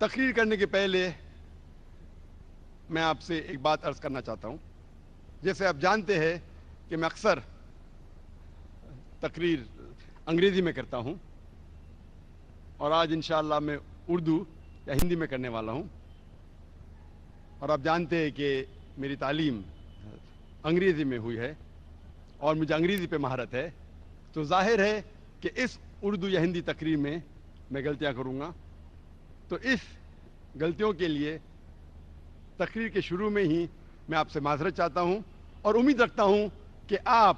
تقریر کرنے کے پہلے میں آپ سے ایک بات عرض کرنا چاہتا ہوں. جیسے آپ جانتے ہیں کہ میں اکثر تقریر انگریزی میں کرتا ہوں اور آج انشاءاللہ میں اردو یا ہندی میں کرنے والا ہوں. اور آپ جانتے ہیں کہ میری تعلیم انگریزی میں ہوئی ہے اور مجھے انگریزی پہ مہارت ہے، تو ظاہر ہے کہ اس اردو یا ہندی تقریر میں غلطیاں کروں گا. تو اس غلطیوں کے لیے تقریر کے شروع میں ہی میں آپ سے معذرت چاہتا ہوں اور امید رکھتا ہوں کہ آپ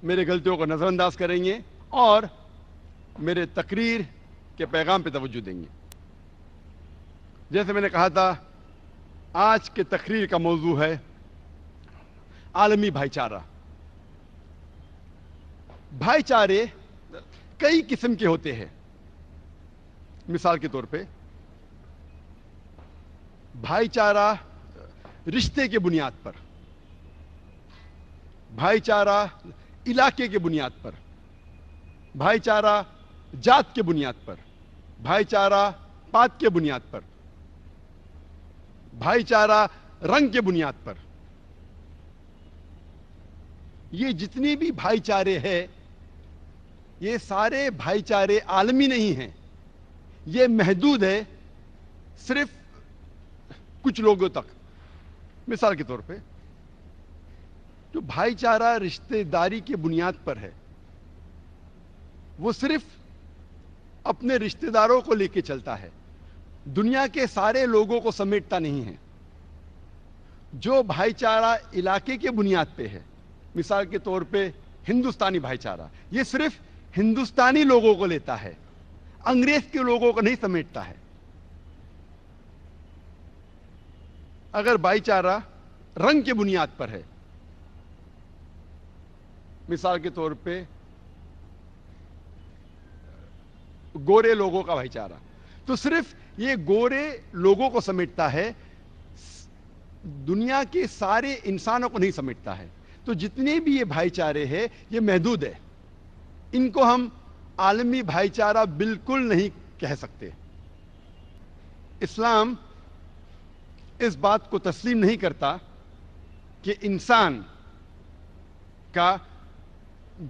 میرے غلطیوں کو نظر انداز کریں گے اور میرے تقریر کے پیغام پہ توجہ دیں گے. جیسے میں نے کہا تھا، آج کے تقریر کا موضوع ہے عالمی بھائی چارہ. بھائی چارے کئی قسم کے ہوتے ہیں. مثال کے طور پہ بھائی چارہ رشتے کے بنیاد پر، بھائی چارہ علاقے کے بنیاد پر، بھائی چارہ جات کے بنیاد پر، بھائی چارہ پات کے بنیاد پر، بھائی چارہ رنگ کے بنیاد پر. یہ جتنی بھی بھائی چارے ہیں یہ سارے بھائی چارے عالمی نہیں ہیں، یہ محدود ہے صرف کچھ لوگوں تک. مثال کے طور پہ جو بھائی چارہ رشتہ داری کی بنیاد پر ہے وہ صرف اپنے رشتہ داروں کو لے کے چلتا ہے، دنیا کے سارے لوگوں کو سمیٹتا نہیں ہے. جو بھائی چارہ علاقے کے بنیاد پہ ہے، مثال کے طور پہ ہندوستانی بھائی چارہ، یہ صرف ہندوستانی لوگوں کو لیتا ہے، انگریز کے لوگوں کو نہیں سمیٹتا ہے. اگر بھائی چارہ رنگ کے بنیاد پر ہے، مثال کے طور پہ گورے لوگوں کا بھائی چارہ، تو صرف یہ گورے لوگوں کو سمیٹتا ہے، دنیا کے سارے انسانوں کو نہیں سمیٹتا ہے. تو جتنے بھی یہ بھائی چارے ہیں یہ محدود ہے، ان کو ہم عالمی بھائی چارہ بالکل نہیں کہہ سکتے. اسلام اس بات کو تسلیم نہیں کرتا کہ انسان کا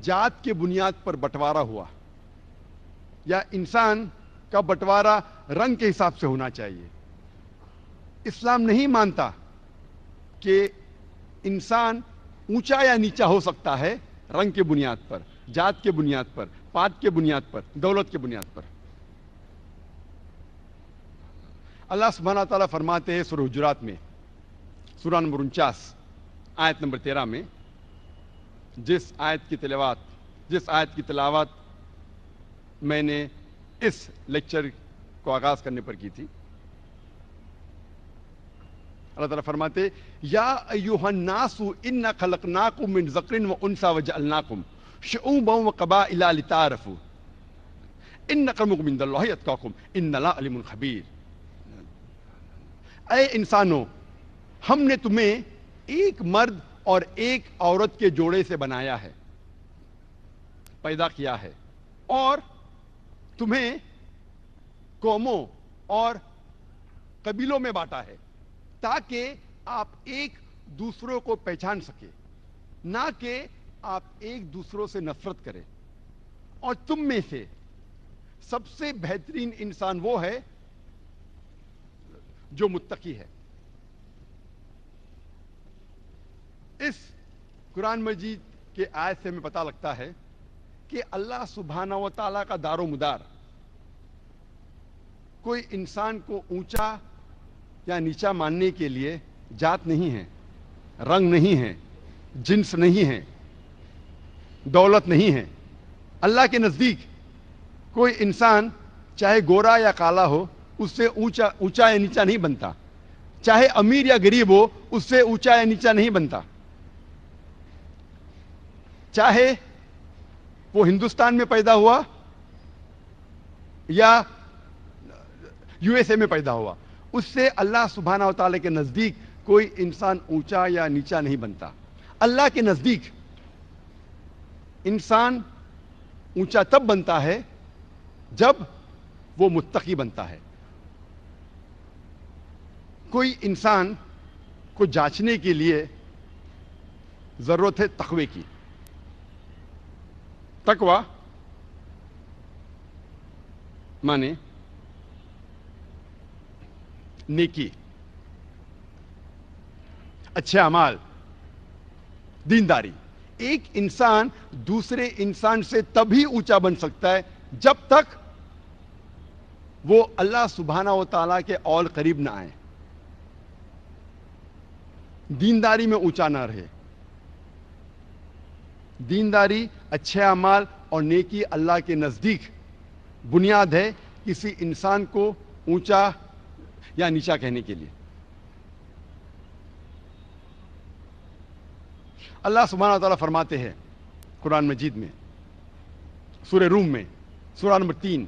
جات کے بنیاد پر بٹوارا ہوا یا انسان کا بٹوارا رنگ کے حساب سے ہونا چاہیے. اسلام نہیں مانتا کہ انسان اونچا یا نیچا ہو سکتا ہے رنگ کے بنیاد پر، جات کے بنیاد پر، پات کے بنیاد پر، دولت کے بنیاد پر. اللہ سبحانہ تعالیٰ فرماتے ہیں سورہ حجرات میں، سورہ نمبر 49 آیت نمبر 13 میں، جس آیت کی تلاوت میں نے اس لیکچر کو آغاز کرنے پر کی تھی. اللہ تعالیٰ فرماتے یا ایھا الناس انا خلقناکم من ذکر و انثی وجعلناکم شعوبا وقبائل لتعارفوا ان اکرمکم عند اللہ اتقاکم ان اللہ علیم خبیر. اے انسانوں، ہم نے تمہیں ایک مرد اور ایک عورت کے جوڑے سے بنایا ہے، پیدا کیا ہے، اور تمہیں قوموں اور قبیلوں میں بانٹا ہے تاکہ آپ ایک دوسروں کو پہچان سکے، نہ کہ آپ ایک دوسروں سے نفرت کریں. اور تم میں سے سب سے بہترین انسان وہ ہے جو متقی ہے. اس قرآن مجید کے آیت سے ہمیں پتہ لگتا ہے کہ اللہ سبحانہ و تعالیٰ کا دار و مدار کوئی انسان کو اونچا یا نیچا ماننے کے لیے جات نہیں ہے، رنگ نہیں ہے، جنس نہیں ہے، دولت نہیں ہے. اللہ کے نزدیک کوئی انسان چاہے گورا یا کالا ہو اس سے اونچا یا نیچا نہیں بنتا، چاہے امیر یا غریب ہو اس سے اونچا یا نیچا نہیں بنتا، چاہے وہ ہندوستان میں پیدا ہوا یا یو ایس اے میں پیدا ہوا، اس سے اللہ سبحانہ و تعالیٰ کے نزدیک کوئی انسان اونچا یا نیچا نہیں بنتا. اللہ کے نزدیک انسان اونچا تب بنتا ہے جب وہ متقی بنتا ہے. کوئی انسان کو جانچنے کے لیے ضرورت ہے تقوی کی. تقوی مانے نیکی، اچھے اعمال، دینداری. ایک انسان دوسرے انسان سے تبھی اونچا بن سکتا ہے جب تک وہ اللہ سبحانہ و تعالیٰ کے اور قریب نہ آئے، دینداری میں اونچا نہ رہے. دینداری، اچھے اعمال اور نیکی اللہ کے نزدیک بنیاد ہے کسی انسان کو اونچا یا نیچا کہنے کے لیے. اللہ سبحانہ و تعالیٰ فرماتے ہیں قرآن مجید میں، سورہ روم میں، سورہ نمبر 3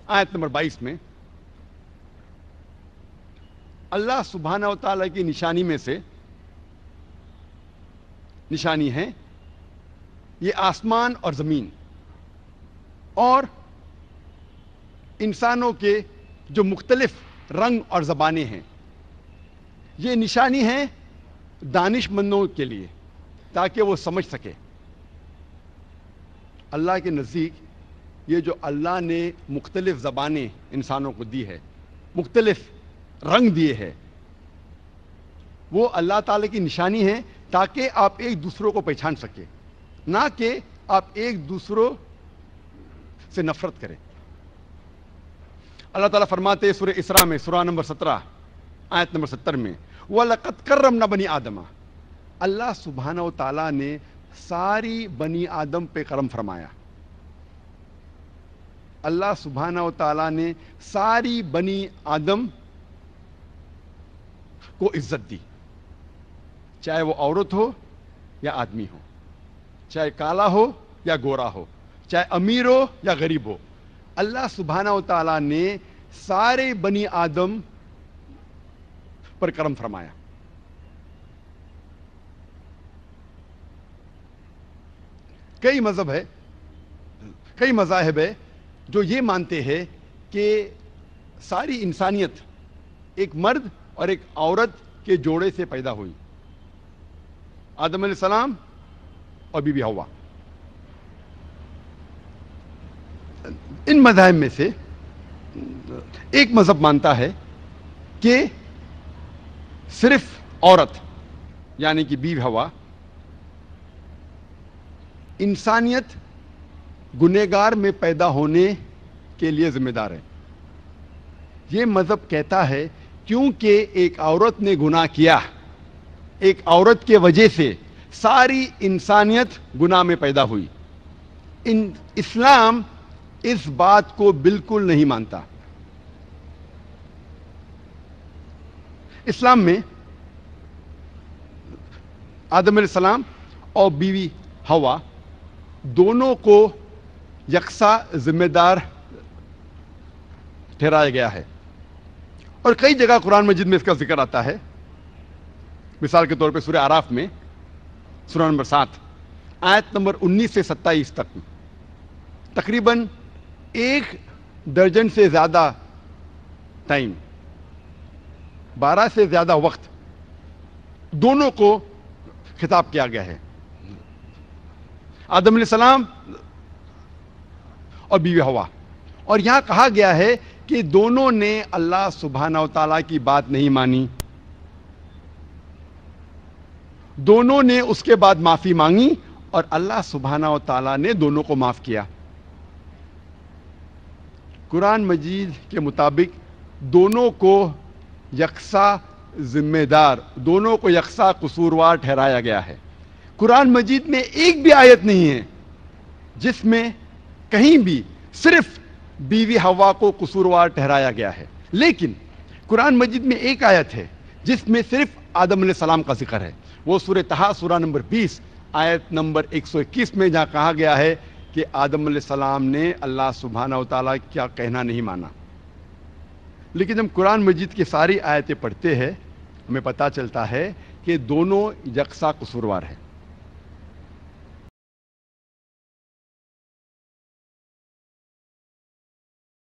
آیت نمبر 22 میں، اللہ سبحانہ و تعالیٰ کی نشانی میں سے نشانی ہے یہ آسمان اور زمین اور انسانوں کے جو مختلف رنگ اور زبانیں ہیں. یہ نشانی ہے دانش مندوں کے لیے تاکہ وہ سمجھ سکے. اللہ کے نزدیک یہ جو اللہ نے مختلف زبانیں انسانوں کو دی ہے، مختلف رنگ دیے ہیں، وہ اللہ تعالی کی نشانی ہے تاکہ آپ ایک دوسروں کو پہچان سکے، نہ کہ آپ ایک دوسروں سے نفرت کریں. اللہ تعالیٰ فرماتے ہیں سورہ اسراء میں، سورہ نمبر 17 آیت نمبر 70 میں، وَلَقَدْ كَرَّمْنَا بَنِي آدَمَ. اللہ سبحانہ و تعالیٰ نے ساری بنی آدم پہ کرم فرمایا. اللہ سبحانہ و تعالیٰ نے ساری بنی آدم کو عزت دی، چاہے وہ عورت ہو یا آدمی ہو، چاہے کالا ہو یا گورا ہو، چاہے امیر ہو یا غریب ہو. اللہ سبحانہ و تعالیٰ نے سارے بنی آدم پر کرم فرمایا. کئی مذہب ہے، کئی مذاہب ہے جو یہ مانتے ہیں کہ ساری انسانیت ایک مرد اور ایک عورت کے جوڑے سے پیدا ہوئی، آدم علیہ السلام اور بی بی حوا. ان مذاہب میں سے ایک مذہب مانتا ہے کہ صرف عورت یعنی کہ بی بی حوا انسانیت گنہگار میں پیدا ہونے کے لیے ذمہ دار ہے. یہ مذہب کہتا ہے کیونکہ ایک عورت نے گناہ کیا، ایک عورت کے وجہ سے ساری انسانیت گناہ میں پیدا ہوئی. اسلام اس بات کو بالکل نہیں مانتا. اسلام میں آدم علیہ السلام اور بیوی حوا دونوں کو یکساں ذمہ دار ٹھہرایا گیا ہے، اور کئی جگہ قرآن مجید میں اس کا ذکر آتا ہے. مثال کے طور پہ سورہ اعراف میں، سورہ نمبر 7 آیت نمبر 19 سے 27 تک تقریباً 1 درجن سے زیادہ ٹائم، 12 سے زیادہ وقت دونوں کو خطاب کیا گیا ہے، آدم علیہ السلام اور بیوی حوا. اور یہاں کہا گیا ہے کہ دونوں نے اللہ سبحانہ و تعالیٰ کی بات نہیں مانی، دونوں نے اس کے بعد معافی مانگی اور اللہ سبحانہ و تعالیٰ نے دونوں کو معاف کیا. قرآن مجید کے مطابق دونوں کو یکساں ذمہ دار، دونوں کو یکساں قصوروار ٹھہرایا گیا ہے. قرآن مجید میں ایک بھی آیت نہیں ہے جس میں کہیں بھی صرف بیوی حوا کو قصوروار ٹھہرایا گیا ہے، لیکن قرآن مجید میں ایک آیت ہے جس میں صرف آدم علیہ السلام کا ذکر ہے. وہ سورہ طٰہٰ سورہ نمبر 20 آیت نمبر 121 میں جہاں کہا گیا ہے کہ آدم علیہ السلام نے اللہ سبحانہ و تعالیٰ کیا کہنا نہیں مانا. لیکن جب قرآن مجید کی ساری آیتیں پڑھتے ہیں ہمیں پتہ چلتا ہے کہ دونوں یکساں قصوروار ہیں.